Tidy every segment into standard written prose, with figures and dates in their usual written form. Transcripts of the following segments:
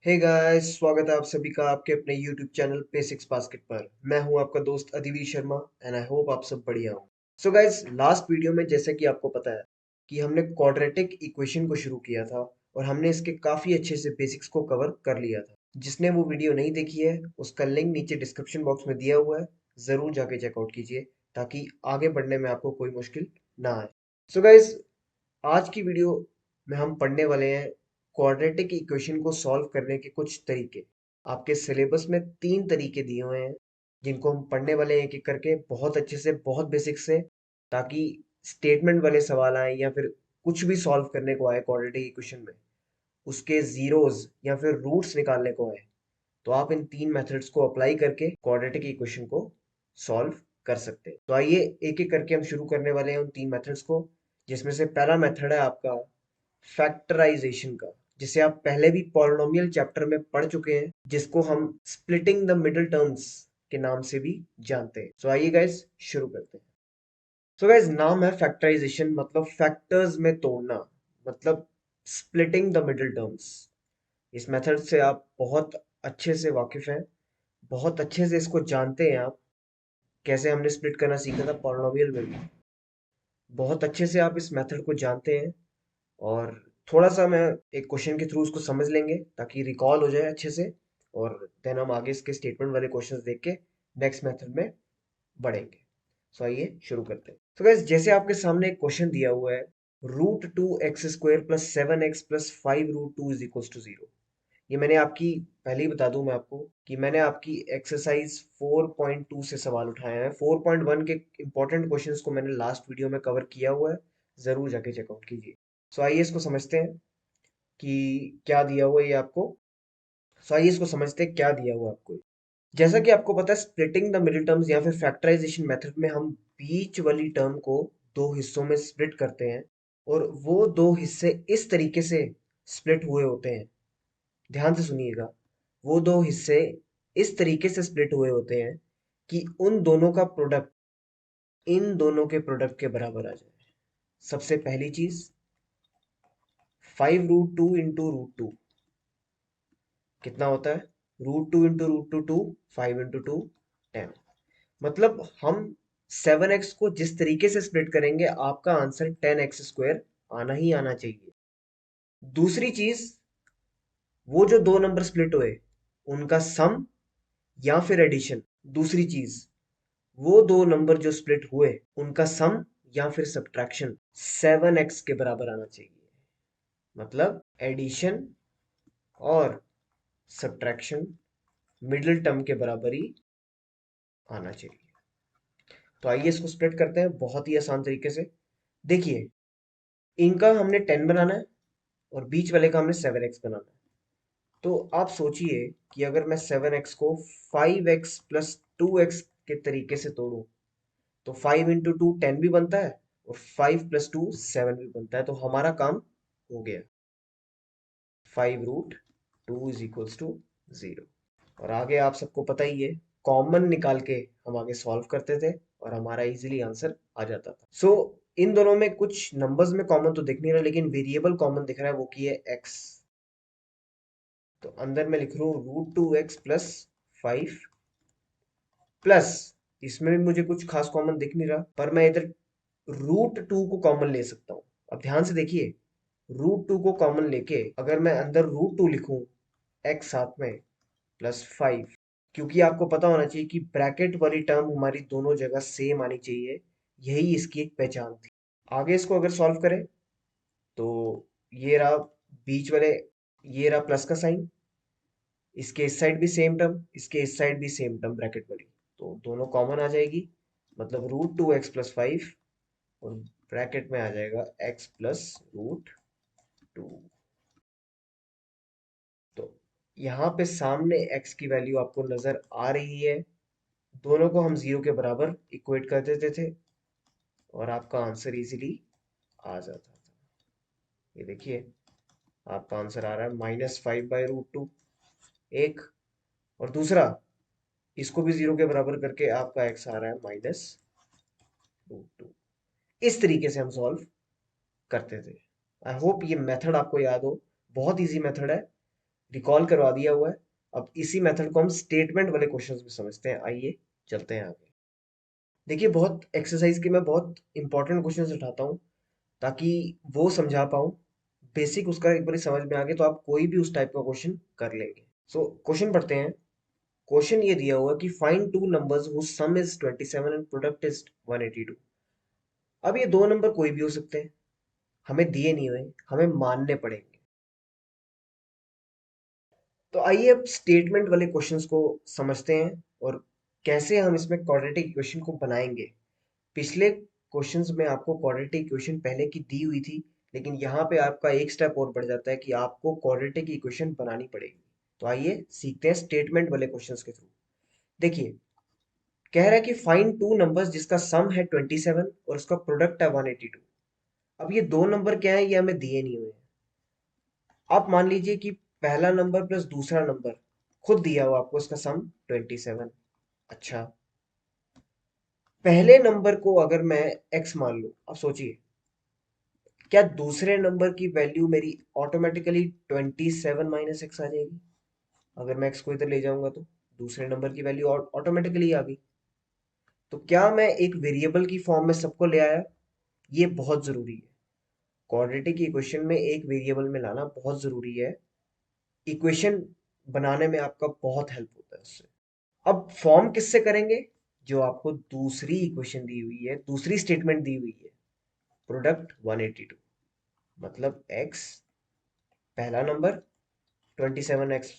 Hey guys, स्वागत है आप सभी का आपके अपने YouTube चैनल बेसिक्स बास्केट पर। मैं हूं आपका दोस्त अधिवीर शर्मा एंड आई होप आप सब बढ़िया हो। सो गाइस, लास्ट वीडियो में जैसे कि आपको पता है कि हमने क्वाड्रेटिक इक्वेशन को शुरू किया था और हमने इसके काफी अच्छे से बेसिक्स को कवर कर लिया था। जिसने वो वीडियो नहीं देखी है उसका लिंक नीचे डिस्क्रिप्शन बॉक्स में दिया हुआ है, जरूर जाके चेकआउट कीजिए ताकि आगे बढ़ने में आपको कोई मुश्किल ना आए। सो गाइस, आज की वीडियो में हम पढ़ने वाले हैं क्वाड्रेटिक इक्वेशन को सॉल्व करने के कुछ तरीके। आपके सिलेबस में 3 तरीके दिए हुए हैं जिनको हम पढ़ने वाले हैं एक एक करके बहुत अच्छे से, बहुत बेसिक से, ताकि स्टेटमेंट वाले सवाल आए या फिर कुछ भी सॉल्व करने को आए क्वाड्रेटिक इक्वेशन में, उसके जीरोस या फिर रूट्स निकालने को आए, तो आप इन 3 मेथड्स को अप्लाई करके क्वाड्रेटिक इक्वेशन को सॉल्व कर सकते हैं। तो आइए एक एक करके हम शुरू करने वाले हैं उन 3 मेथड्स को, जिसमें से पहला मेथड है आपका फैक्टराइजेशन का, जिसे आप पहले भी पॉलिनोमियल चैप्टर में पढ़ चुके हैं, जिसको हम स्प्लिटिंग द मिडिल टर्म्स के नाम से भी जानते हैं। सो आइए गाइस शुरू करते हैं। सो गाइस, नाम है फैक्टराइजेशन, मतलब फैक्टर्स में तोड़ना, मतलब स्प्लिटिंग द मिडिल टर्म्स। इस मेथड से आप बहुत अच्छे से वाकिफ हैं, बहुत अच्छे से इसको जानते हैं आप, कैसे हमने स्प्लिट करना सीखा था पॉलिनोमियल में भी। बहुत अच्छे से आप इस मेथड को जानते हैं और थोड़ा सा मैं एक क्वेश्चन के थ्रू उसको समझ लेंगे ताकि रिकॉल हो जाए अच्छे से, और देन हम आगे इसके स्टेटमेंट वाले क्वेश्चंस देख के नेक्स्ट मेथड में बढ़ेंगे। सो आइए शुरू करते हैं। तो गाइस, जैसे आपके सामने एक क्वेश्चन दिया हुआ है, √2x² + 7x + 5√2 = 0। ये मैंने आपकी पहले ही बता दूं मैं आपको कि मैंने आपकी एक्सरसाइज 4.2 से सवाल उठाए हैं। 4.1 के इंपॉर्टेंट क्वेश्चंस को मैंने लास्ट वीडियो में कवर किया हुआ है, जरूर जाके चेकआउट कीजिए। सो आइए इसको समझते हैं कि क्या दिया हुआ है ये आपको। सो आइए इसको समझते हैं क्या दिया हुआ है आपको। जैसा कि आपको पता है, स्प्लिटिंग द मिडिल टर्म्स या फिर फैक्टराइजेशन मेथड में हम बीच वाली टर्म को दो हिस्सों में स्प्लिट करते हैं, और वो दो हिस्से इस तरीके से स्प्लिट हुए होते हैं। ध्यान से सुनिएगा, वो दो हिस्से इस तरीके से स्प्लिट हुए होते हैं कि उन दोनों का प्रोडक्ट इन दोनों के प्रोडक्ट के बराबर आ जाए। सबसे पहली चीज, 5√2 इंटू √2 कितना होता है? √2 इंटू √2 2, 5 इंटू 2 10। मतलब हम 7x को जिस तरीके से स्प्लिट करेंगे आपका आंसर 10x² आना ही आना चाहिए। दूसरी चीज, वो जो दो नंबर स्प्लिट हुए उनका सम या फिर एडिशन। दूसरी चीज, वो दो नंबर जो स्प्लिट हुए उनका सम या फिर सब्ट्रैक्शन 7x के बराबर आना चाहिए। मतलब एडिशन और सब्ट्रैक्शन मिडिल टर्म के बराबर ही आना चाहिए। तो आइए इसको स्प्लिट करते हैं बहुत ही आसान तरीके से। देखिए, इनका हमने 10 बनाना है और बीच वाले का हमने 7x बनाना है। तो आप सोचिए कि अगर मैं 7x को 5x + 2x के तरीके से तोड़ूं, तो 5 इंटू 2 10 भी बनता है और 5 + 2 7 भी बनता है। तो हमारा काम हो गया। 5√2 = 0। और आगे आप सबको पता ही है, कॉमन निकाल के हम आगे सॉल्व करते थे और हमारा इजीली आंसर आ जाता था। सो इन दोनों में कुछ नंबर्स में कॉमन तो दिख नहीं रहा, लेकिन वेरिएबल कॉमन दिख रहा है, वो की है x। तो अंदर मैं लिख रहा हूँ √2x + 5 प्लस, इसमें भी मुझे कुछ खास कॉमन दिख नहीं रहा, पर मैं इधर √2 को कॉमन ले सकता हूँ। अब ध्यान से देखिए, √2 को कॉमन लेके अगर मैं अंदर √2 लिखूं x साथ में +5, क्योंकि आपको पता होना चाहिए कि ब्रैकेट वाली टर्म हमारी दोनों जगह सेम आनी चाहिए, यही इसकी एक पहचान थी। आगे इसको अगर सॉल्व करें तो ये रहा बीच वाले, ये रहा प्लस का साइन, इसके इस साइड भी सेम टर्म, इसके इस साइड भी सेम टर्म ब्रैकेट वाली, तो दोनों कॉमन आ जाएगी। मतलब √2x + 5 और ब्रैकेट में आ जाएगा x + √2। तो यहाँ पे सामने x की वैल्यू आपको नजर आ रही है। दोनों को हम 0 के बराबर इक्वेट कर देते थे और आपका आंसर इजीली आ जाता था। ये देखिए, आपका आंसर आ रहा है -5/√2 एक, और दूसरा इसको भी 0 के बराबर करके आपका x आ रहा है -√2। इस तरीके से हम सॉल्व करते थे। आई होप ये मेथड आपको याद हो, बहुत इजी मेथड है। रिकॉल करवा दिया हुआ है। अब इसी मेथड को हम स्टेटमेंट वाले क्वेश्चंस में समझते हैं। आइए चलते हैं आगे। देखिए, बहुत एक्सरसाइज के मैं बहुत इंपॉर्टेंट क्वेश्चंस उठाता हूँ ताकि वो समझा पाऊँ। बेसिक उसका एक बार समझ में आ गया तो आप कोई भी उस टाइप का क्वेश्चन कर लेंगे। सो क्वेश्चन पढ़ते हैं। क्वेश्चन ये दिया हुआ कि find two numbers whose sum is 27 and product is 182। अब ये दो नंबर कोई भी हो सकते हैं, हमें दिए नहीं हुए, हमें मानने पड़ेंगे। तो आइए अब स्टेटमेंट वाले क्वेश्चंस को समझते हैं और कैसे हम इसमें क्वाड्रेटिक इक्वेशन को बनाएंगे। पिछले क्वेश्चंस में आपको क्वाड्रेटिक इक्वेशन पहले की दी हुई थी, लेकिन यहाँ पे आपका एक स्टेप और बढ़ जाता है कि आपको क्वाड्रेटिक इक्वेशन बनानी पड़ेगी। तो आइए सीखते हैं स्टेटमेंट वाले क्वेश्चंस के थ्रू। देखिए, कह रहा है कि फाइंड टू नंबर्स जिसका सम है 27 और उसका प्रोडक्ट है 182। अब ये दो नंबर क्या है, ये हमें दिए नहीं हुए हैं। आप मान लीजिए कि पहला नंबर प्लस दूसरा नंबर खुद दिया हुआ आपको, इसका सम 27। अच्छा, पहले नंबर को अगर मैं x मान लूं, अब सोचिए, क्या दूसरे नंबर की वैल्यू मेरी ऑटोमेटिकली 27 माइनस एक्स आ जाएगी? अगर मैं x को इधर ले जाऊंगा तो दूसरे नंबर की वैल्यू ऑटोमेटिकली आ गई। तो क्या मैं एक वेरिएबल की फॉर्म में सबको ले आया? ये बहुत जरूरी है। क्वाड्रेटिक इक्वेशन में एक वेरिएबल में लाना बहुत जरूरी है। इक्वेशन बनाने में आपका बहुत हेल्प होता है उससे। अब फॉर्म किससे करेंगे? जो आपको दूसरी इक्वेशन दी हुई है, दूसरी स्टेटमेंट दी हुई है, प्रोडक्ट 182, मतलब x पहला नंबर, 27x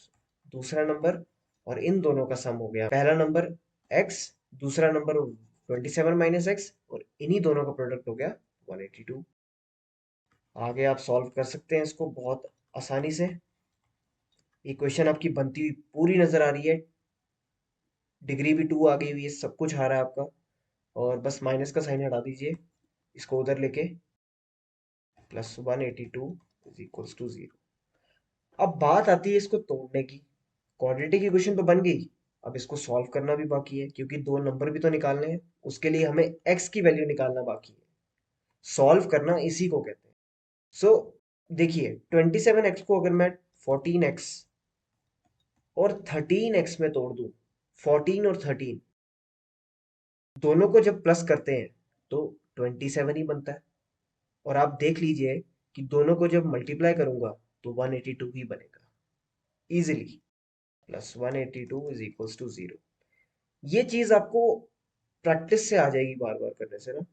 दूसरा नंबर, और इन दोनों का सम हो गया पहला नंबर x, दूसरा नंबर 27 माइनस एक्स, और इन्हीं दोनों का प्रोडक्ट हो गया 182। आगे आप सॉल्व कर सकते हैं इसको बहुत आसानी से। इक्वेशन आपकी बनती हुई पूरी नजर आ रही है, डिग्री भी 2 आ गई हुई है, सब कुछ आ रहा है आपका। और बस माइनस का साइन हटा दीजिए, इसको उधर लेके प्लस 182 इज इक्वल्स टू 0। अब बात आती है इसको तोड़ने की। क्वाड्रेटिक इक्वेशन तो बन गई, अब इसको सॉल्व करना भी बाकी है, क्योंकि दो नंबर भी तो निकालने हैं। उसके लिए हमें x की वैल्यू निकालना बाकी है। सॉल्व करना इसी को कहते हैं। सो देखिए, 27x को अगर मैं 14x और 13x में तोड़ दूं, 14 और 13 दोनों को जब प्लस करते हैं तो 27 ही बनता है। और आप देख लीजिए कि दोनों को जब मल्टीप्लाई करूंगा तो 182 ही बनेगा easily. Plus 182 is equals to 0। ये चीज आपको प्रैक्टिस से आ जाएगी बार बार करने से ना।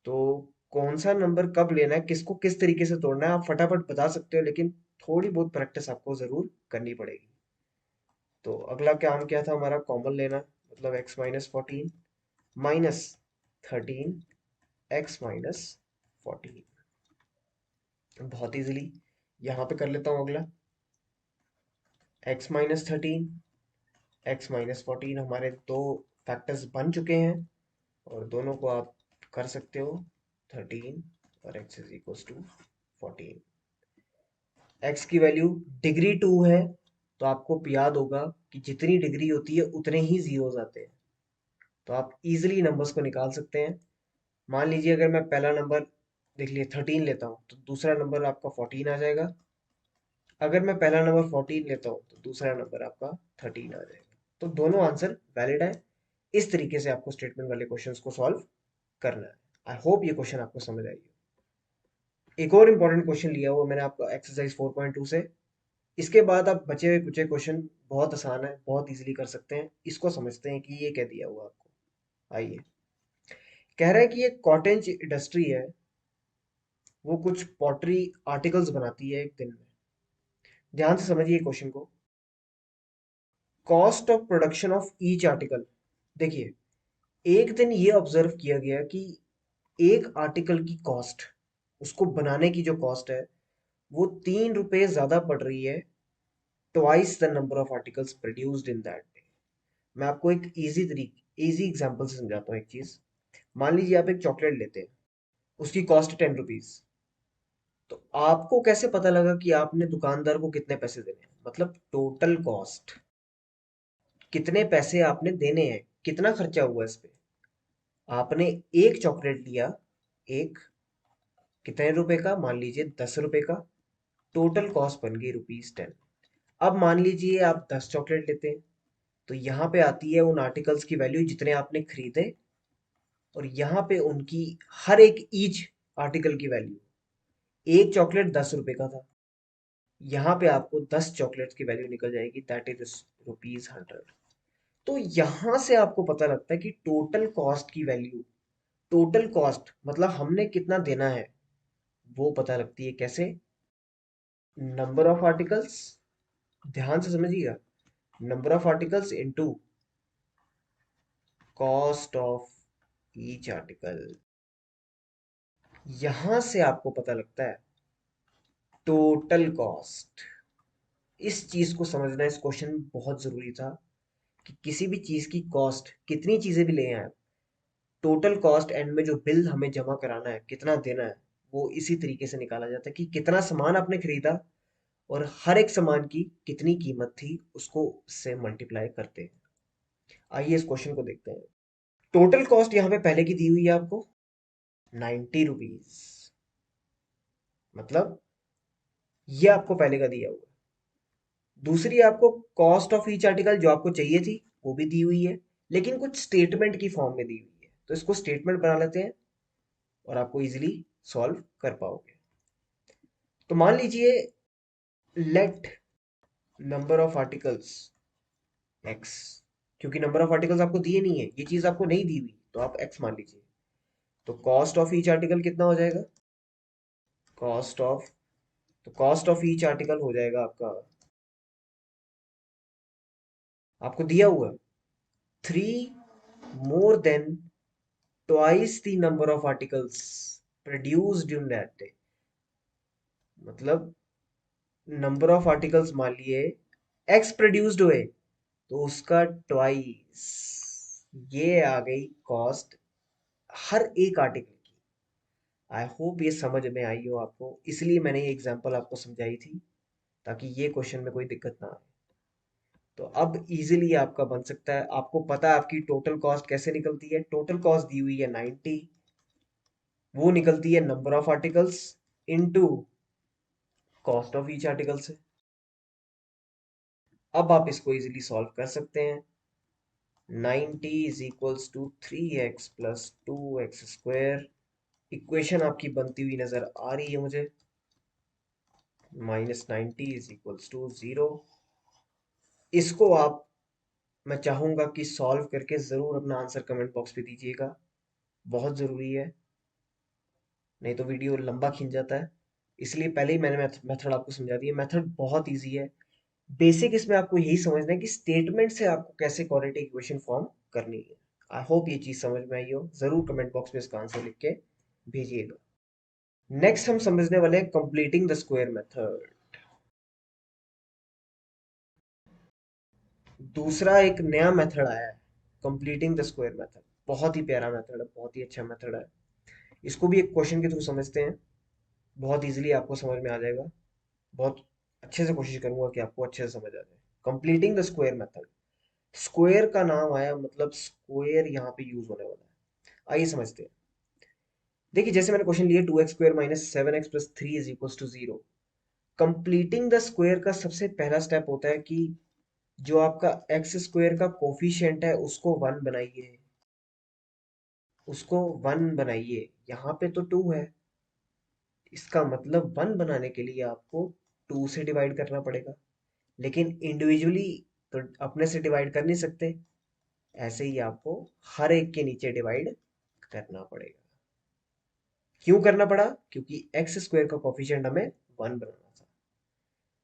तो कौन सा नंबर कब लेना है, किसको किस तरीके से तोड़ना है, आप फटाफट बता सकते हो, लेकिन थोड़ी बहुत प्रैक्टिस आपको जरूर करनी पड़ेगी। तो अगला काम क्या था हमारा? कॉमन लेना, मतलब x minus 14 minus 13 x minus 14। बहुत इजीली यहाँ पे कर लेता हूँ अगला। x माइनस 13 x माइनस 14 हमारे दो फैक्टर्स बन चुके हैं, और दोनों को आप कर सकते हो 13 और x is equals to 14। x की वैल्यू डिग्री 2 है, तो आपको याद होगा कि जितनी डिग्री होती है उतने ही जीरोस आते हैं। तो आप इजीली नंबर्स को निकाल सकते हैं। मान लीजिए अगर मैं पहला नंबर देख लिए 13 लेता हूँ तो दूसरा नंबर आपका 14 आ जाएगा। अगर मैं पहला नंबर 14 लेता हूँ तो दूसरा नंबर आपका 13 आ जाएगा। तो दोनों आंसर वैलिड है। इस तरीके से आपको स्टेटमेंट वाले क्वेश्चंस को सॉल्व करना है। आई होप ये क्वेश्चन आपको समझ आई हो। एक और इंपॉर्टेंट क्वेश्चन लिया हुआ मैंने आपको एक्सरसाइज 4.2 से। इसके बाद आप बचे हुए कुछ क्वेश्चन बहुत आसान है, बहुत इजीली कर सकते हैं। इसको समझते हैं कि ये क्या दिया हुआ आपको। आइए, कह रहा है कि ये कॉटेज इंडस्ट्री है, वो कुछ पॉटरी आर्टिकल्स बनाती है एक दिन में। ध्यान से समझिए क्वेश्चन को। Cost of production of each article. देखिए, एक दिन ये ऑब्जर्व किया गया कि एक आर्टिकल की कॉस्ट, उसको बनाने की जो कॉस्ट है, वो 3 रुपए ज्यादा पड़ रही है twice the number of articles produced in that day. मैं आपको एक इजी एग्जांपल से समझाता हूँ एक चीज। मान लीजिए आप एक चॉकलेट लेते हैं, उसकी कॉस्ट 10 रुपीज। तो आपको कैसे पता लगा कि आपने दुकानदार को कितने पैसे देने हैं? मतलब टोटल कॉस्ट, कितने पैसे आपने देने हैं, कितना खर्चा हुआ इस पे। आपने एक चॉकलेट लिया, एक कितने रुपए का? मान लीजिए 10 रुपए का। टोटल कॉस्ट बन गई ₹10। अब मान लीजिए आप 10 चॉकलेट लेते हैं, तो यहाँ पे आती है उन आर्टिकल्स की वैल्यू जितने आपने खरीदे, और यहाँ पे उनकी हर एक ईच आर्टिकल की वैल्यू। एक चॉकलेट 10 रुपए का था, यहाँ पे आपको 10 चॉकलेट्स की वैल्यू निकल जाएगी, दैट इज ₹100। तो यहाँ से आपको पता लगता है कि टोटल कॉस्ट की वैल्यू, टोटल कॉस्ट मतलब हमने कितना देना है, वो पता लगती है कैसे? नंबर ऑफ आर्टिकल्स, ध्यान से समझिएगा, number of articles into cost of each article. यहां से आपको पता लगता है टोटल कॉस्ट। इस चीज को समझना इस क्वेश्चन में बहुत जरूरी था कि किसी भी चीज की कॉस्ट, कितनी चीजें भी ले आए, टोटल कॉस्ट एंड में जो बिल हमें जमा कराना है, कितना देना है, वो इसी तरीके से निकाला जाता है कि कितना सामान आपने खरीदा और हर एक सामान की कितनी कीमत थी, उसको से मल्टीप्लाई करते हैं। आइए इस क्वेश्चन को देखते हैं। टोटल कॉस्ट यहाँ पे पहले की दी हुई है आपको ₹90, मतलब ये आपको पहले का दिया हुआ है। दूसरी आपको कॉस्ट ऑफ ईच आर्टिकल जो आपको चाहिए थी वो भी दी हुई है, लेकिन कुछ स्टेटमेंट की फॉर्म में दी हुई है, तो इसको स्टेटमेंट बना लेते हैं और आपको इजीली सॉल्व कर पाओगे। तो मान लीजिए let number of articles x, क्योंकि नंबर ऑफ आर्टिकल्स आपको दिए नहीं है, ये चीज आपको नहीं दी हुई, तो आप एक्स मान लीजिए। तो कॉस्ट ऑफ ईच आर्टिकल कितना हो जाएगा? कॉस्ट ऑफ, तो कॉस्ट ऑफ ईच आर्टिकल हो जाएगा आपका, आपको दिया हुआ है 3 more than twice the number of articles produced in that day। मतलब नंबर ऑफ आर्टिकल्स मान लिए एक्स प्रोड्यूस्ड हुए, तो उसका ट्वाइस, ये आ गई कॉस्ट हर एक आर्टिकल की। आई होप ये समझ में आई हो आपको, इसलिए मैंने ये एग्जांपल आपको समझाई थी ताकि ये क्वेश्चन में कोई दिक्कत ना आए। तो अब इजीली आपका बन सकता है, आपको पता है आपकी टोटल कॉस्ट कैसे निकलती है। टोटल कॉस्ट दी हुई है 90, वो निकलती है number of articles into cost of each article से। अब आप इसको इजीली सॉल्व कर सकते हैं। 90 is equals to 3x plus 2x square, equation आपकी बनती हुई नजर आ रही है मुझे। -90 इज इक्वल्स टू 0। इसको आप, मैं चाहूंगा कि सॉल्व करके जरूर अपना आंसर कमेंट बॉक्स पे दीजिएगा, बहुत जरूरी है, नहीं तो वीडियो लंबा खिंच जाता है। इसलिए पहले ही मैंने मेथड आपको समझा दिया। मेथड बहुत इजी है, बेसिक इसमें आपको यही समझना है कि स्टेटमेंट से आपको कैसे क्वाड्रेटिक इक्वेशन फॉर्म करनी है। आई होप ये चीज समझ में आई हो, जरूर कमेंट बॉक्स में इसका आंसर लिख के भेजिएगा। नेक्स्ट हम समझने वाले हैं कंप्लीटिंग द स्क्वायर मेथड। दूसरा एक नया मेथड आया है, कंप्लीटिंग द स्क्वायर मेथड। बहुत ही प्यारा मेथड है, बहुत ही अच्छा मेथड है। इसको भी एक क्वेश्चन के थ्रू समझते हैं, बहुत इजीली आपको समझ में आ जाएगा। बहुत अच्छे से कोशिश करूंगा कि आपको अच्छे से समझ आ जाए। Completing the square method, square का नाम आया मतलब स्क्वायर यहाँ पे यूज होने वाला है। आइए समझते हैं। देखिए जैसे मैंने क्वेश्चन लिया 2x² minus 7x plus 3 is equal to 0। Completing the square का सबसे पहला स्टेप होता है कि जो आपका एक्स स्क्वायर का कोफिशिएंट है उसको 1 बनाइए, उसको 1 बनाइए। यहाँ पे तो 2 है, इसका मतलब 1 बनाने के लिए आपको 2 से डिवाइड करना पड़ेगा, लेकिन इंडिविजुअली तो अपने से डिवाइड कर नहीं सकते, ऐसे ही आपको हर एक के नीचे डिवाइड करना पड़ेगा। क्यों करना पड़ा? क्योंकि एक्स स्क्वायर का कोफिशिएंट हमें 1 बनाना था।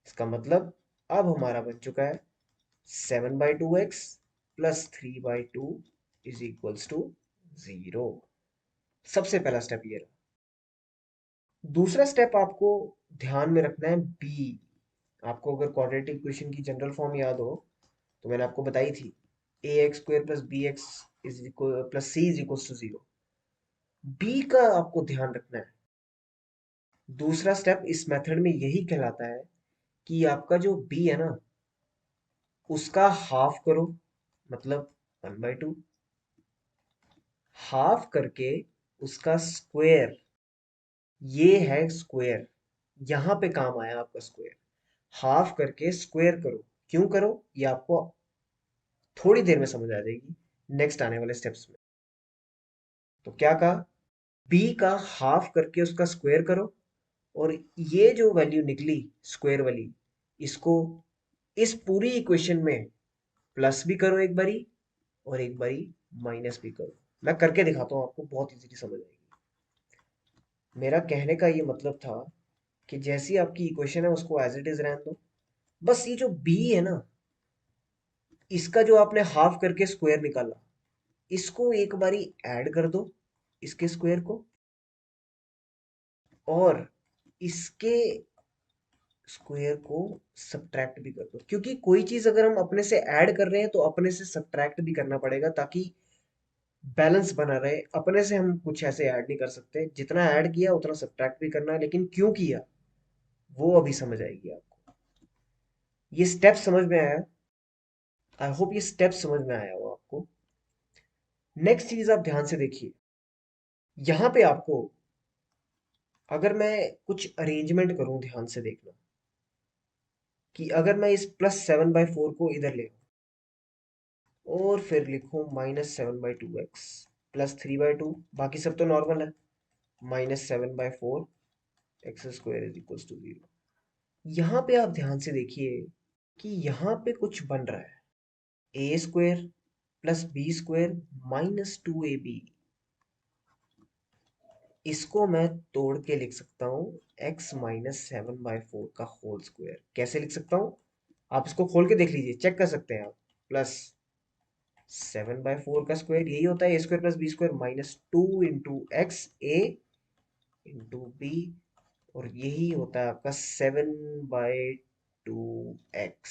इसका मतलब अब हमारा बन चुका है 7/2x plus 3/2 is equals to 0। सबसे पहला स्टेप ये रहा। दूसरा स्टेप आपको ध्यान में रखना है बी। आपको अगर क्वाड्रेटिक इक्वेशन की जनरल फॉर्म याद हो तो मैंने आपको बताई थी, ax² plus bx is equal plus c is equals to 0। B का आपको ध्यान रखना है। दूसरा स्टेप इस मेथड में यही कहलाता है कि आपका जो बी है ना, उसका हाफ करो, मतलब 1/2, हाफ करके उसका स्क्वायर, ये है स्क्वायर, यहां पे काम आया आपका स्क्वायर। हाफ करके स्क्वायर करो। क्यों करो ये आपको थोड़ी देर में समझ आ जाएगी नेक्स्ट आने वाले स्टेप्स में। तो क्या कहा, बी का हाफ करके उसका स्क्वायर करो, और ये जो वैल्यू निकली स्क्वायर वाली, इसको इस पूरी इक्वेशन में प्लस भी करो एक बारी, और एक बारी माइनस भी करो। मैं करके दिखाता हूँ आपको, बहुत इजीली समझ आएगी। मेरा कहने का ये मतलब था कि जैसी आपकी इक्वेशन है उसको एज इट इज रहने दो। बस ये जो बी है ना, इसका जो आपने हाफ करके स्क्वायर निकाला, इसको एक बारी ऐड कर दो इसके स्क्वायर को, और इसके स्क्वायर को सब्ट्रैक्ट भी कर दो। क्योंकि कोई चीज अगर हम अपने से ऐड कर रहे हैं तो अपने से सब्ट्रैक्ट भी करना पड़ेगा, ताकि बैलेंस बना रहे। अपने से हम कुछ ऐसे ऐड नहीं कर सकते, जितना ऐड किया उतना सब्ट्रैक्ट भी करना है, लेकिन क्यों किया वो अभी समझ आएगी आपको। ये स्टेप समझ में आया? आई होप ये स्टेप समझ में आया हो आपको। नेक्स्ट चीज आप ध्यान से देखिए, यहां पे आपको अगर मैं कुछ अरेंजमेंट करूं, ध्यान से देखना कि अगर मैं इस +7/4 को इधर ले और फिर लिखूं -7/2x +3/2, बाकी सब तो नॉर्मल है, -7/4 x square is equal to 0। यहाँ पे आप ध्यान से देखिए कि यहाँ पे कुछ बन रहा है, a square plus b square -2ab। इसको मैं तोड़ के लिख सकता हूँ x-7/4 का होल स्क्वायर। कैसे लिख सकता हूँ, आप इसको खोल के देख लीजिए, चेक कर सकते हैं आप। +7/4 का स्क्वायर यही होता है a square plus b square -2 × x a × b, और यही होता है आपका 7/2x।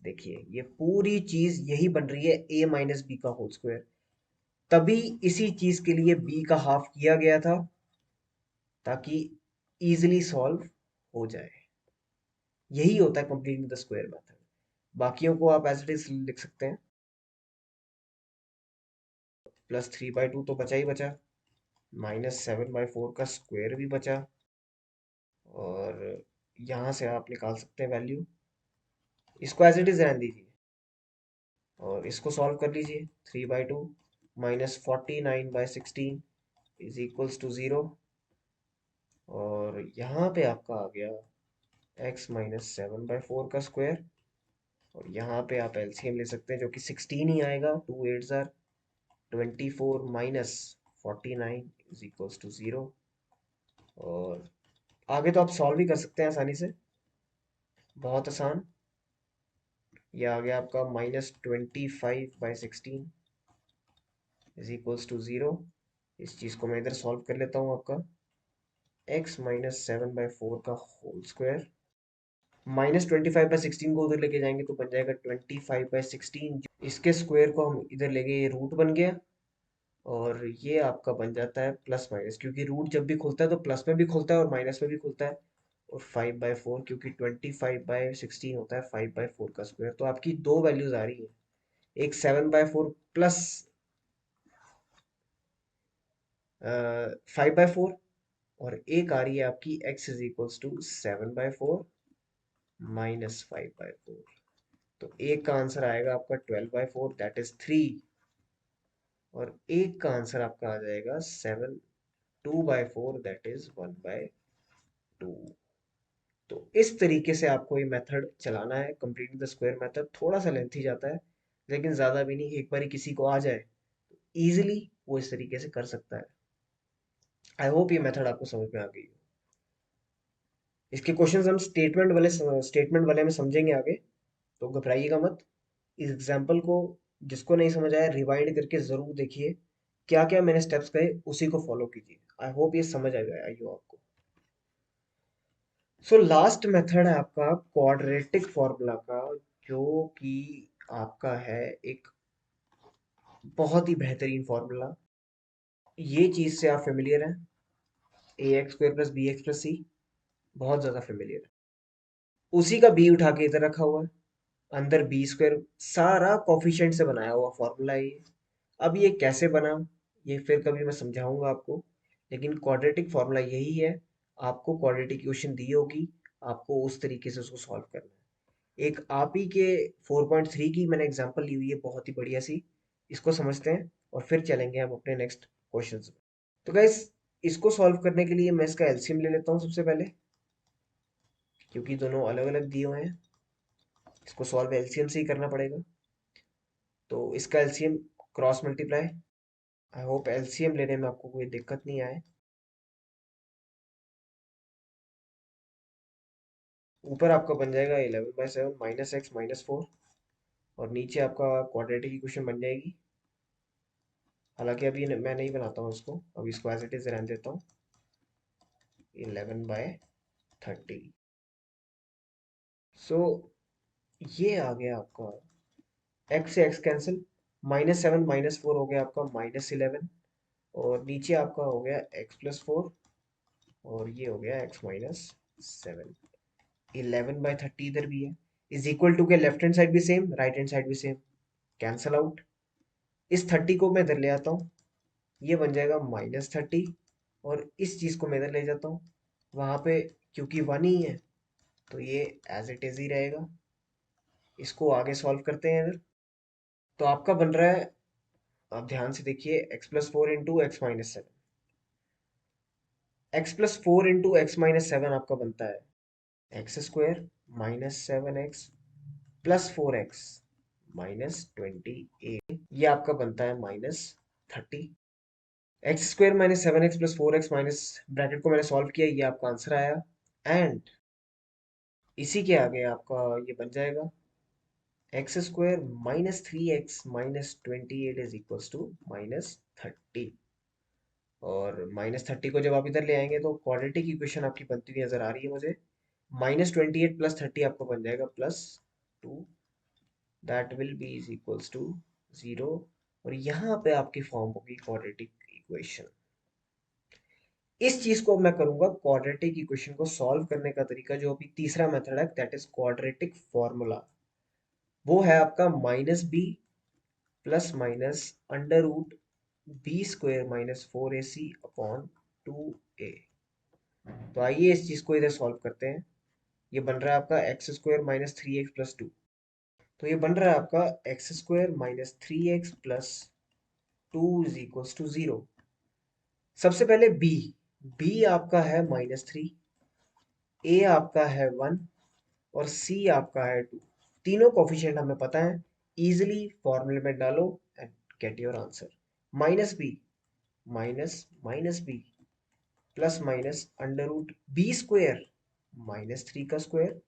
देखिए ये पूरी चीज यही बन रही है a माइनस बी का होल स्क्वायर। तभी इसी चीज के लिए b का हाफ किया गया था, ताकि इजीली सॉल्व हो जाए। यही होता है कंप्लीटिंग द स्क्वायर मेथड। बाकियों को आप एज इट इज लिख सकते हैं। +3/2 तो बचा ही बचा, -7/4 का स्क्वायर भी बचा, और यहाँ से आप निकाल सकते हैं वैल्यू। इसको एज इट इज रहने दीजिए और इसको सॉल्व कर लीजिए। 3/2 -49/16 इज इक्वल्स टू 0, और यहाँ पे आपका आ गया x-7/4 का स्क्वायर, और यहाँ पे आप एलसीएम ले सकते हैं जो कि 16 ही आएगा। 2 8 जार 24 -49 इज इक्वल्स टू 0, और आगे तो आप सॉल्व भी कर सकते हैं आसानी से, बहुत आसान। ये आ गया आपका -25/16 इज इक्वल्स टू 0। इस चीज़ को मैं इधर सॉल्व कर लेता हूँ। आपका x-7/4 का होल स्क्वायर, -25/16 को उधर लेके जाएंगे तो बन जाएगा 25/16। इसके स्क्वायर को हम इधर ले गए, ये रूट बन गया, और ये आपका बन जाता है प्लस माइनस, क्योंकि रूट जब भी खुलता है तो प्लस में भी खुलता है और माइनस में भी खुलता है। और 5/4, क्योंकि 25/16 होता है 5/4 का स्क्वायर। तो आपकी दो वैल्यूज आ रही है, एक 7/4 प्लस 5/4, और एक आ रही है आपकी x इज इक्वल्स टू 7/4 -5/4। तो एक का आंसर आएगा आपका 12/4 दैट इज 3, और एक का आंसर आपका आ जाएगा 2/4 दैट इज 1/2। तो इस तरीके से आपको ये मेथड चलाना है, कंप्लीटिंग द स्क्वायर मेथड। थोड़ा सा लेंथी जाता है, लेकिन ज़्यादा भी नहीं। एक बारी किसी को आ जाए तो ईजिली वो इस तरीके से कर सकता है। आई होप ये मेथड आपको समझ में आ गई हो। इसके क्वेश्चंस हम स्टेटमेंट वाले में समझेंगे आगे, तो घबराइएगा मत। इस एग्जाम्पल को जिसको नहीं समझ आया रिवाइंड करके ज़रूर देखिए, क्या क्या मैंने स्टेप्स कहे उसी को फॉलो कीजिए। आई होप ये समझ आ गया आई हो आपको। सो लास्ट मेथड है आपका क्वाड्रेटिक फॉर्मूला का, जो कि आपका है एक बहुत ही बेहतरीन फॉर्मूला। ये चीज से आप फेमिलियर हैं, ax² + bx + c, बहुत ज्यादा फेमिलियर है। उसी का b उठा के इधर रखा हुआ है, अंदर b², सारा कॉफिशिएंट से बनाया हुआ फॉर्मूला है ये। अब ये कैसे बना, ये फिर कभी मैं समझाऊंगा आपको, लेकिन क्वाड्रेटिक फॉर्मूला यही है। आपको क्वाड्रेटिक इक्वेशन दी होगी, आपको उस तरीके से उसको सॉल्व करना है। एक आप ही के 4.3 की मैंने एग्जांपल ली हुई है बहुत ही बढ़िया सी, इसको समझते हैं और फिर चलेंगे हम अपने नेक्स्ट क्वेश्चंस में। तो गाइस, इसको सॉल्व करने के लिए मैं इसका एलसीएम ले लेता हूँ सबसे पहले, क्योंकि दोनों अलग अलग दिए हुए हैं। इसको सॉल्व एलसीएम से ही करना पड़ेगा। तो इसका LCM cross multiply. I hope LCM लेने में आपको कोई दिक्कत नहीं आए। ऊपर आपका बन जाएगा 11/7 माइनस एक्स माइनस 4, और नीचे आपका क्वाड्रेटिक इक्वेशन बन जाएगी। हालांकि अभी मैं नहीं बनाता हूँ इसको, अभी इसको एज इट इज रहने देता हूँ। 11/30। सो ये आ गया आपका, एक्स से एक्स कैंसिल, -7 -4 हो गया आपका -11, और नीचे आपका हो गया x+4, और ये हो गया x-7। 11/30 इधर भी है, इज इक्वल टू के लेफ्ट हैंड साइड भी सेम, राइट हैंड साइड भी सेम, कैंसल आउट। इस 30 को मैं इधर ले आता हूँ, ये बन जाएगा -30, और इस चीज को मैं इधर ले जाता हूँ, वहां पे क्योंकि 1 ही है तो ये एज इट इज ही रहेगा। इसको आगे सॉल्व करते हैं इधर। तो आपका बन रहा है, आप ध्यान से देखिए, x+4 into x minus seven. x+4 into x minus seven आपका बनता है x² -7x प्लस 4x -28। ये आपका बनता है -30। x² -7x plus 4x minus, bracket को मैंने सॉल्व किया, ये आपका आंसर आया। एंड इसी के आगे आपका ये बन जाएगा x² -3x -28 is equals to -30। और -30 को जब आप इधर ले आएंगे तो क्वाड्रेटिक इक्वेशन आपकी बनती हुई नजर आ रही है मुझे। -28 प्लस 30 आपको बन जाएगा +2, that will be is equals to 0। और यहाँ पे आपकी फॉर्म होगी क्वाड्रेटिक इक्वेशन। इस चीज को मैं करूंगा, क्वाड्रेटिक इक्वेशन को सॉल्व करने का तरीका जो अभी तीसरा मेथड है, दैट इज क्वाड्रेटिक फॉर्मूला। वो है आपका -b plus minus √b² -4ac upon 2a। तो आइए इस चीज को इधर सॉल्व करते हैं। ये बन रहा है आपका x² -3x प्लस 2। तो ये बन रहा है आपका x² -3x plus 2 is equals to 0। सबसे पहले b आपका है -3, a आपका है 1, और c आपका है 2। तीनों कोफिशिएंट हमें पता है, इजीली फॉर्मूले में डालो and get your answer. -b minus b plus minus √b² -3 का स्क्वायर,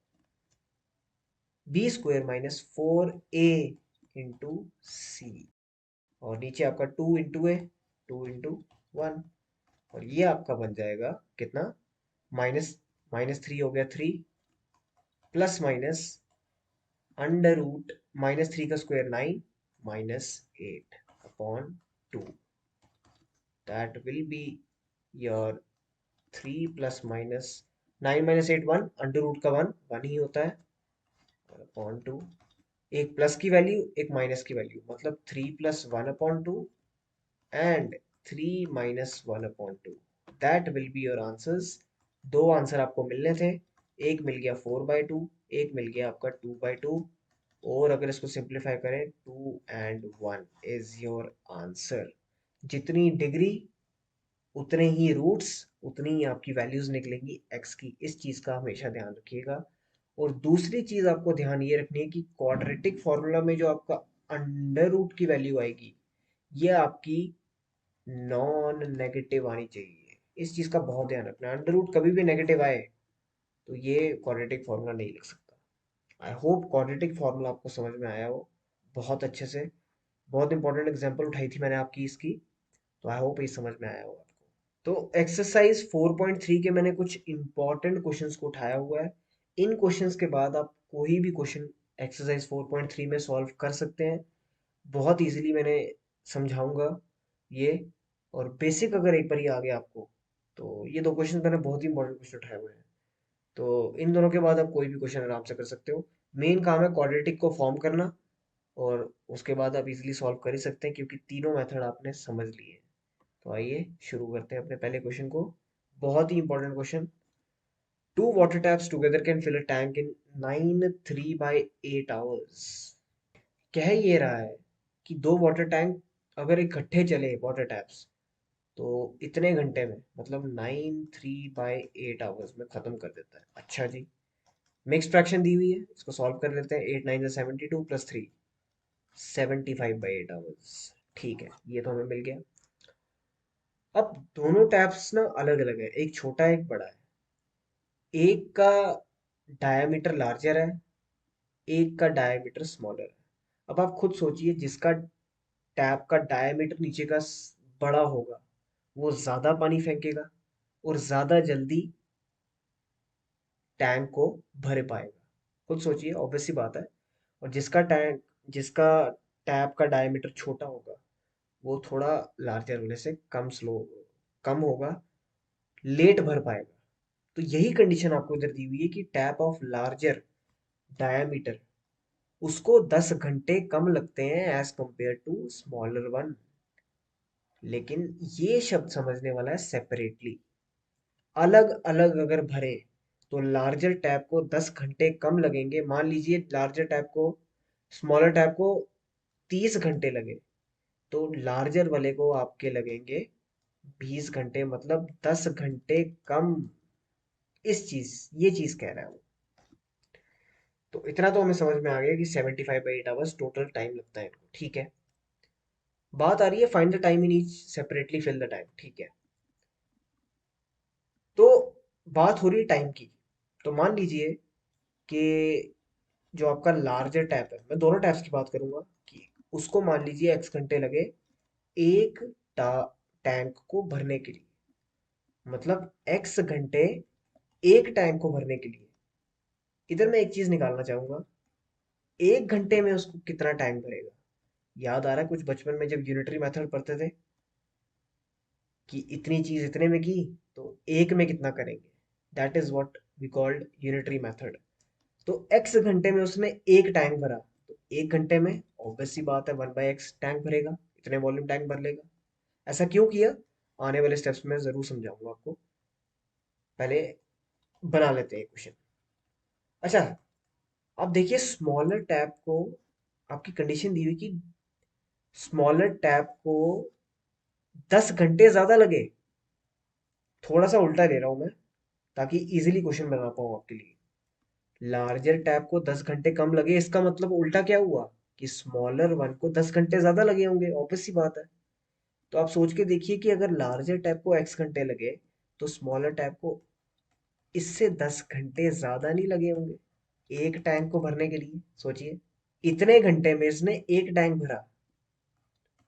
b² -4a इंटू सी, और नीचे आपका 2 इंटू ए, 2 इंटू 1, और ये आपका बन जाएगा कितना, -3 हो गया 3, प्लस माइनस √-3 का square 9 -8 upon 2, that will be your 3 plus minus 9 -8 1, under root का 1 1 ही होता है, और अपॉन 2, एक प्लस की वैल्यू एक माइनस की वैल्यू, मतलब 3 plus 1 upon 2 and 3 minus 1 upon 2, that will be your answers. दो आंसर आपको मिलने थे, एक मिल गया 4/2, एक मिल गया आपका 2/2, और अगर इसको सिंप्लीफाई करें 2 एंड 1 इज योर आंसर। जितनी डिग्री उतने ही रूट्स, उतनी ही आपकी वैल्यूज निकलेंगी एक्स की। इस चीज का हमेशा ध्यान रखिएगा। और दूसरी चीज आपको ध्यान ये रखनी है कि क्वाड्रेटिक फॉर्मूला में जो आपका अंडर रूट की वैल्यू आएगी, ये आपकी नॉन नेगेटिव आनी चाहिए। इस चीज का बहुत ध्यान रखना है, अंडर रूट कभी भी नेगेटिव आए तो ये क्वाड्रेटिक फॉर्मूला नहीं लिख सकता। आई होप क्वाड्रेटिक फॉर्मूला आपको समझ में आया हो बहुत अच्छे से। बहुत इंपॉर्टेंट एग्जांपल उठाई थी मैंने आपकी इसकी, तो आई होप ये समझ में आया होगा। तो एक्सरसाइज 4.3 के मैंने कुछ इंपॉर्टेंट क्वेश्चंस को उठाया हुआ है। इन क्वेश्चंस के बाद आप कोई भी क्वेश्चन एक्सरसाइज 4.3 में सॉल्व कर सकते हैं। बहुत इजीली मैंने समझाऊंगा ये। और बेसिक अगर एक बार ये आ गया आपको, तो ये दो क्वेश्चन मैंने बहुत ही इंपॉर्टेंट क्वेश्चन उठाए हुए हैं, तो इन दोनों के बाद आप कोई भी क्वेश्चन आराम से कर सकते हो। मेन काम है क्वाड्रेटिक को फॉर्म करना, और उसके बाद आप इजीली सॉल्व कर ही सकते हैं क्योंकि तीनों मेथड आपने समझ लिए। तो आइए शुरू करते हैं अपने पहले क्वेश्चन को। बहुत ही important question. 2 water taps together can fill a tank in 9 3 by 8 hours। कह ये रहा है कि दो वाटर टैंक अगर इकट्ठे चले वाटर टैप्स तो इतने घंटे में मतलब 9 3 by 8 आवर्स में खत्म कर देता है। अच्छा जी, मिक्स फ्रैक्शन दी हुई है, इसको सॉल्व कर लेते हैं। 8 9 72 प्लस 3 75/8 आवर्स। ठीक है, ये तो हमें मिल गया। अब दोनों टैप्स ना अलग अलग है, एक छोटा है एक बड़ा है। एक का डायमीटर लार्जर है, एक का डायमीटर स्मॉलर है। अब आप खुद सोचिए, जिसका टैप का डायमीटर नीचे का बड़ा होगा वो ज्यादा पानी फेंकेगा और ज्यादा जल्दी टैंक को भर पाएगा। खुद सोचिए, ऑब्वियस सी बात है। और जिसका टैप का डायमीटर छोटा होगा वो थोड़ा लार्जर होने से कम होगा, लेट भर पाएगा। तो यही कंडीशन आपको इधर दी हुई है कि टैप ऑफ लार्जर डायमीटर, उसको 10 घंटे कम लगते हैं as compared to smaller one. लेकिन ये शब्द समझने वाला है सेपरेटली। अलग अलग अगर भरे तो लार्जर टैप को 10 घंटे कम लगेंगे। मान लीजिए लार्जर टैप को, स्मॉलर टैप को 30 घंटे लगे, तो लार्जर वाले को आपके लगेंगे 20 घंटे, मतलब 10 घंटे कम। ये चीज कह रहा है वो। तो इतना तो हमें समझ में आ गया कि 75/8 आवर्स टोटल टाइम लगता है इनको। ठीक है, बात आ रही है find the time in each separately fill the time. ठीक है, तो बात हो रही है टाइम की। तो मान लीजिए कि जो आपका लार्जर टैप है, मैं दोनों टैप्स की बात करूंगा, कि उसको मान लीजिए x घंटे लगे एक टैंक को भरने के लिए। मतलब x घंटे एक टैंक को भरने के लिए। इधर मैं एक चीज निकालना चाहूंगा, 1 घंटे में उसको कितना टैंक भरेगा। याद आ रहा है कुछ बचपन में जब यूनिटरी मेथड पढ़ते थे कि इतनी चीज इतने में की तो एक में कितना करेंगे। That is what we called unitary method. तो x घंटे में उसने एक टैंक भरा, तो 1 घंटे में ऑब्वियस सी बात है 1/x टैंक भरेगा, इतने वॉल्यूम टैंक भर लेगा। ऐसा क्यों किया, आने वाले स्टेप्स में जरूर समझाऊंगा आपको। पहले बना लेते हैं क्वेश्चन। अच्छा, अब देखिए स्मॉलर टैप को, आपकी कंडीशन दी हुई कि स्मॉलर टैप को 10 घंटे ज्यादा लगे। थोड़ा सा उल्टा ले रहा हूं मैं ताकि इजीली क्वेश्चन बना पाऊँ आपके लिए। लार्जर टैप को 10 घंटे कम लगे, इसका मतलब उल्टा क्या हुआ कि स्मॉलर वन को 10 घंटे ज्यादा लगे होंगे। ऑब्वियस सी बात है। तो आप सोच के देखिए कि अगर लार्जर टैप को x घंटे लगे तो स्मॉलर टैप को इससे 10 घंटे ज्यादा नहीं लगे होंगे एक टैंक को भरने के लिए। सोचिए, इतने घंटे में इसने एक टैंक भरा,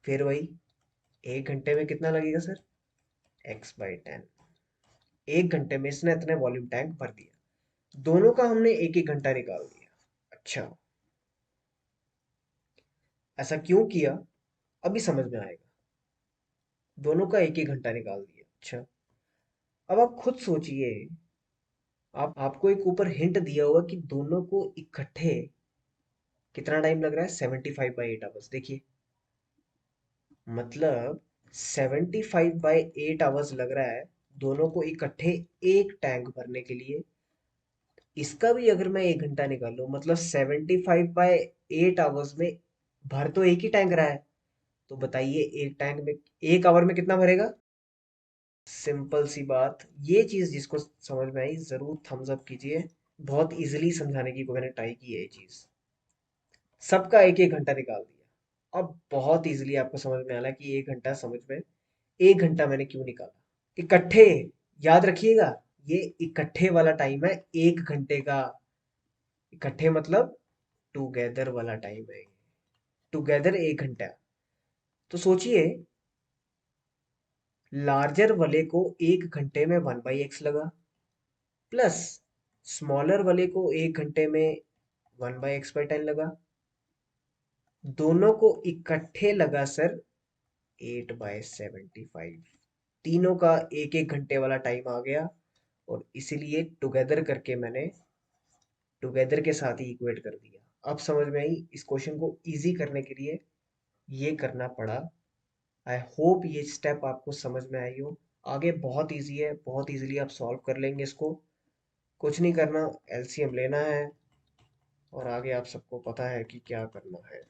फिर वही 1 घंटे में कितना लगेगा सर, x/10। 1 घंटे में इसने इतने वॉल्यूम टैंक भर दिया। दोनों का हमने एक एक घंटा निकाल दिया। अच्छा, ऐसा क्यों किया अभी समझ में आएगा। दोनों का एक एक घंटा निकाल दिया। अच्छा, अब आप खुद सोचिए, आपको एक ऊपर हिंट दिया हुआ कि दोनों को इकट्ठे कितना टाइम लग रहा है, 75/8 आवर्स। देखिए, मतलब 75/8 आवर्स लग रहा है दोनों को इकट्ठे एक टैंक भरने के लिए। इसका भी अगर मैं 1 घंटा निकालूं, मतलब 75/8 आवर्स में भर तो एक ही टैंक रहा है। तो बताइए एक टैंक में, 1 आवर में कितना भरेगा। सिंपल सी बात, ये चीज जिसको समझ में आई जरूर थम्स अप कीजिए। बहुत इजीली समझाने की मैंने ट्राई की है ये चीज। सबका एक एक घंटा निकाल दिया। अब बहुत इजीली आपको समझ में आ रहा है कि 1 घंटा समझ में, 1 घंटा मैंने क्यों निकाला। इकट्ठे, याद रखिएगा, ये इकट्ठे वाला टाइम है 1 घंटे का। इकट्ठे मतलब टुगेदर वाला टाइम है। टुगेदर 1 घंटा। तो सोचिए, लार्जर वाले को 1 घंटे में 1/x लगा, प्लस स्मॉलर वाले को 1 घंटे में 1/x/10 लगा। दोनों को इकट्ठे लगा सर 8/75। तीनों का एक एक घंटे वाला टाइम आ गया, और इसीलिए टुगेदर करके मैंने टुगेदर के साथ ही इक्वेट कर दिया। अब समझ में आई, इस क्वेश्चन को इजी करने के लिए ये करना पड़ा। आई होप ये स्टेप आपको समझ में आई हो। आगे बहुत इजी है, बहुत इजीली आप सॉल्व कर लेंगे इसको। कुछ नहीं करना, एलसीएम लेना है और आगे आप सबको पता है कि क्या करना है।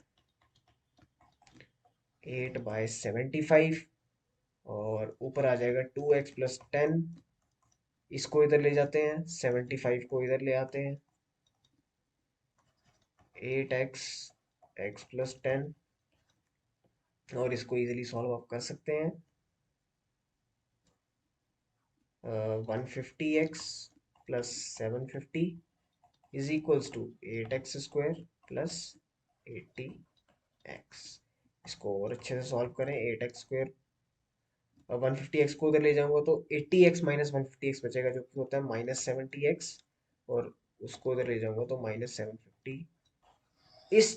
8/75 और ऊपर आ जाएगा 2x+10। इसको इधर ले जाते हैं, 75 को इधर ले आते हैं, 8x x+10 और इसको इजीली सॉल्व आप कर सकते हैं। 150x+750 is equals to 8x² + 80x। इसको और अच्छे से सॉल्व करें। 8x² और 150x को उधर ले जाऊंगा तो 80x - 150x बचेगा, जो कि होता है -70x। और उसको उधर ले जाऊंगा तो -750। इस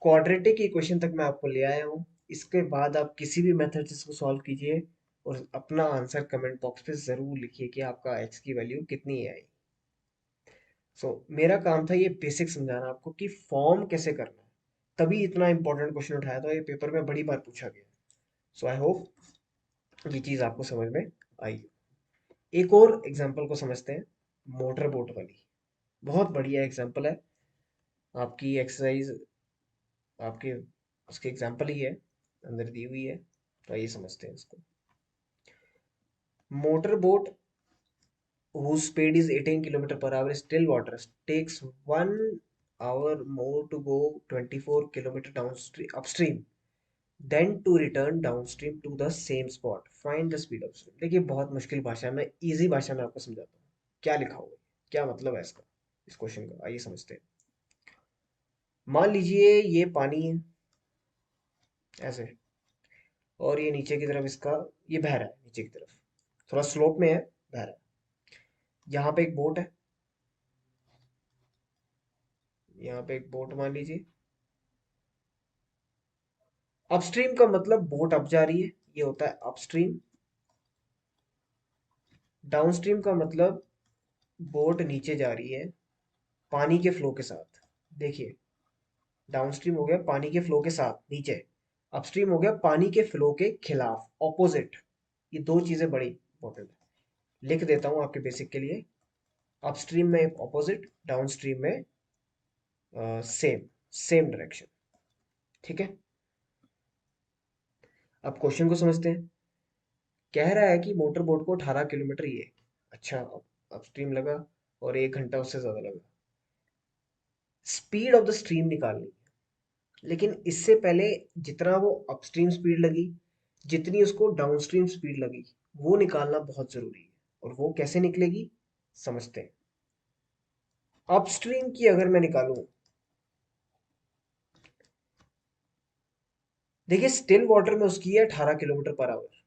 क्वाड्रेटिक इक्वेशन तक मैं आपको ले आया हूँ। इसके बाद आप किसी भी मेथड से इसको सॉल्व कीजिए और अपना आंसर कमेंट बॉक्स पे ज़रूर लिखिए कि आपका x की वैल्यू कितनी आई। मेरा काम था ये बेसिक समझाना आपको कि फॉर्म कैसे करना है, तभी इतना इंपॉर्टेंट क्वेश्चन उठाया था, ये पेपर में बड़ी बार पूछा गया। आई होप ये चीज़ आपको समझ में आई। एक और एग्जाम्पल को समझते हैं, मोटर बोट वाली। बहुत बढ़िया एग्जाम्पल है, आपकी एक्सरसाइज आपके उसके एग्जाम्पल ही है, अंदर दी हुई है। तो आइए समझते हैं इसको। Motor boat whose speed is 18 kilometer per hour still water takes 1 hour more to go 24 kilometer downstream upstream then to return downstream to the same spot. Find the speed of stream। देखिए बहुत मुश्किल भाषा है, मैं easy भाषा में आपको समझाता हूँ क्या लिखा हुआ है, क्या मतलब है इसका, इस क्वेश्चन का। आइए समझते हैं। मान लीजिए ये पानी है ऐसे, और ये नीचे की तरफ इसका ये बह रहा है, नीचे की तरफ थोड़ा स्लोप में है, बह रहा है। यहाँ पे एक बोट है, यहाँ पे एक बोट मान लीजिए। अपस्ट्रीम का मतलब बोट अप जा रही है, ये होता है अपस्ट्रीम। डाउनस्ट्रीम का मतलब बोट नीचे जा रही है पानी के फ्लो के साथ। देखिए, डाउनस्ट्रीम हो गया पानी के फ्लो के साथ नीचे, अपस्ट्रीम हो गया पानी के फ्लो के खिलाफ, ऑपोजिट। ये दो चीजें बड़ी इंपॉर्टेंट है, लिख देता हूं आपके बेसिक के लिए। अपस्ट्रीम में ऑपोजिट, डाउनस्ट्रीम में सेम, सेम डायरेक्शन। ठीक है, अब क्वेश्चन को समझते हैं। कह रहा है कि मोटर बोट को 18 किलोमीटर ये, अच्छा, अपस्ट्रीम लगा और 1 घंटा उससे ज्यादा लगा। स्पीड ऑफ द स्ट्रीम निकालनी है, लेकिन इससे पहले जितना वो अपस्ट्रीम स्पीड लगी, जितनी उसको डाउनस्ट्रीम स्पीड लगी, वो निकालना बहुत जरूरी है। और वो कैसे निकलेगी, समझते हैं। अपस्ट्रीम की अगर मैं निकालूं, देखिए स्टिल वाटर में उसकी है 18 किलोमीटर पर आवर।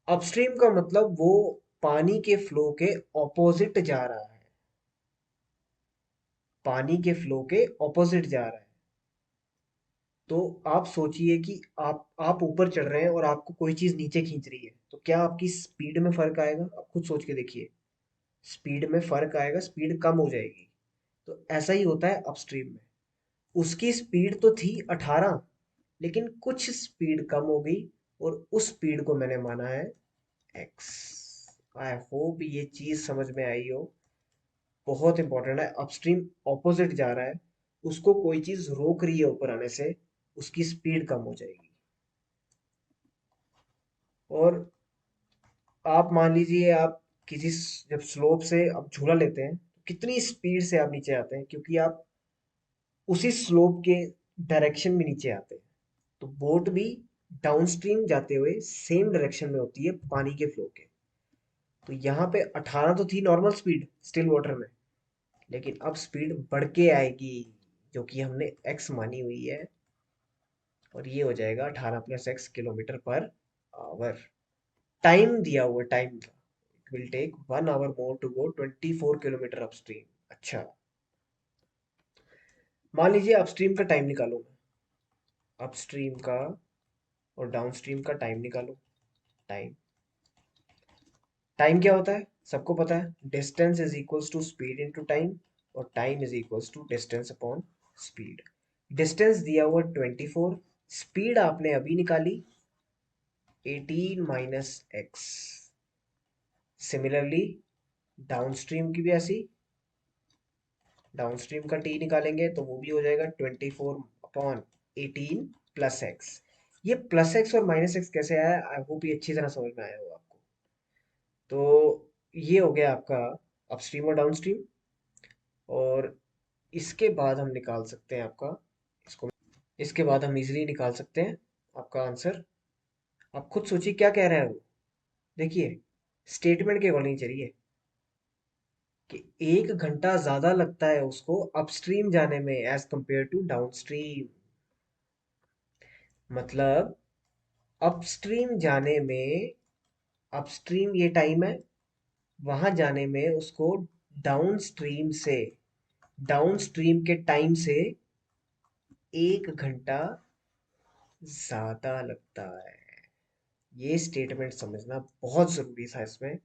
अपस्ट्रीम का मतलब वो पानी के फ्लो के ऑपोजिट जा रहा है, पानी के फ्लो के ऑपोजिट जा रहा है। तो आप सोचिए कि आप ऊपर चढ़ रहे हैं और आपको कोई चीज नीचे खींच रही है, तो क्या आपकी स्पीड में फर्क आएगा? आप खुद सोच के देखिए, स्पीड में फर्क आएगा, स्पीड कम हो जाएगी। तो ऐसा ही होता है अपस्ट्रीम में। उसकी स्पीड तो थी 18, लेकिन कुछ स्पीड कम हो गई और उस स्पीड को मैंने माना है एक्स। आई होप ये चीज समझ में आई हो। बहुत इंपॉर्टेंट है, अपस्ट्रीम ऑपोजिट जा रहा है, उसको कोई चीज रोक रही है ऊपर आने से, उसकी स्पीड कम हो जाएगी। और आप मान लीजिए आप किसी जब स्लोप से आप झूला लेते हैं, तो कितनी स्पीड से आप नीचे आते हैं, क्योंकि आप उसी स्लोप के डायरेक्शन में नीचे आते हैं। तो बोट भी डाउनस्ट्रीम जाते हुए सेम डायरेक्शन में होती है पानी के फ्लो के। तो यहाँ पे 18 तो थी नॉर्मल स्पीड स्टिल वाटर में, लेकिन अब स्पीड बढ़ के आएगी, जो कि हमने एक्स मानी हुई है। और ये हो जाएगा 18 + x km/h। टाइम दिया हुआ, टाइम का, it will take 1 hour more to go 24 kilometre upstream. अच्छा, मान लीजिए अपस्ट्रीम का टाइम निकालो, अपस्ट्रीम का और डाउनस्ट्रीम का टाइम निकालो। टाइम, टाइम क्या होता है सबको पता है, distance is equals to speed into time, और time is equals to distance upon speed. Distance दिया हुआ 24, स्पीड आपने अभी निकाली 18 - x। सिमिलरली डाउनस्ट्रीम की भी ऐसी, डाउनस्ट्रीम का टी निकालेंगे तो वो भी हो जाएगा 24/18 प्लस एक्स। ये प्लस एक्स और माइनस एक्स कैसे आया, आई होप ये अच्छी तरह समझ में आया होगा आपको। तो ये हो गया आपका अपस्ट्रीम और डाउनस्ट्रीम। और इसके बाद हम निकाल सकते हैं आपका, इसको, इसके बाद हम इजीली निकाल सकते हैं आपका आंसर। आप खुद सोचिए क्या कह रहा है वो। देखिए, स्टेटमेंट के अकॉर्डिंग चलिए कि 1 घंटा ज्यादा लगता है उसको अपस्ट्रीम जाने में एज कंपेयर टू डाउनस्ट्रीम। मतलब अपस्ट्रीम जाने में, अपस्ट्रीम ये टाइम है, वहां जाने में उसको डाउनस्ट्रीम से, डाउनस्ट्रीम के टाइम से 1 घंटा ज्यादा लगता है। ये स्टेटमेंट समझना बहुत जरूरी था इसमें।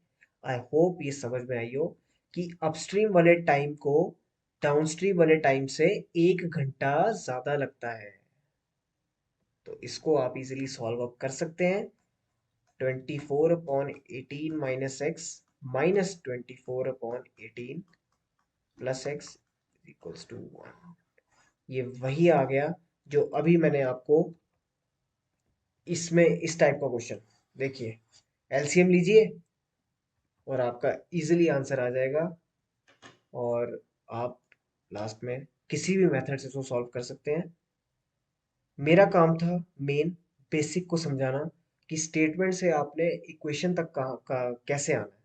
आई होप ये समझ में आई हो कि अपस्ट्रीम वाले टाइम को डाउनस्ट्रीम वाले टाइम से 1 घंटा ज्यादा लगता है। तो इसको आप इजीली सॉल्व अप कर सकते हैं। 24/18 minus x minus 24/18 plus x equals to 1। ये वही आ गया जो अभी मैंने आपको इसमें, इस टाइप का क्वेश्चन, देखिए एलसीएम लीजिए और आपका इजीली आंसर आ जाएगा। और आप लास्ट में किसी भी मेथड से इसको सॉल्व कर सकते हैं। मेरा काम था मेन बेसिक को समझाना कि स्टेटमेंट से आपने इक्वेशन तक कैसे आना है,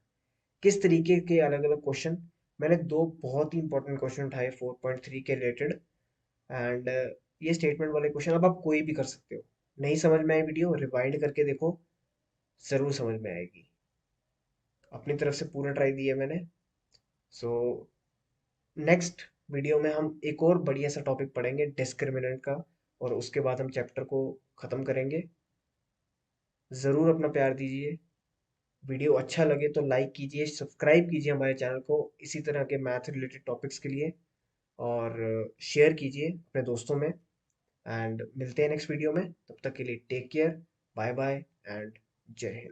किस तरीके के अलग अलग क्वेश्चन। मैंने दो बहुत ही इंपॉर्टेंट क्वेश्चन उठाए 4.3 के रिलेटेड। एंड ये स्टेटमेंट वाले क्वेश्चन अब आप कोई भी कर सकते हो। नहीं समझ में आई वीडियो रिवाइंड करके देखो, जरूर समझ में आएगी। अपनी तरफ से पूरा ट्राई दिया मैंने। सो नेक्स्ट वीडियो में हम एक और बढ़िया सा टॉपिक पढ़ेंगे डिस्क्रिमिनेंट का, और उसके बाद हम चैप्टर को ख़त्म करेंगे। ज़रूर अपना प्यार दीजिए। वीडियो अच्छा लगे तो लाइक कीजिए, सब्सक्राइब कीजिए हमारे चैनल को इसी तरह के मैथ रिलेटेड टॉपिक्स के लिए। और शेयर कीजिए अपने दोस्तों में। एंड मिलते हैं नेक्स्ट वीडियो में, तब तक के लिए take care, bye bye and जय हिंद।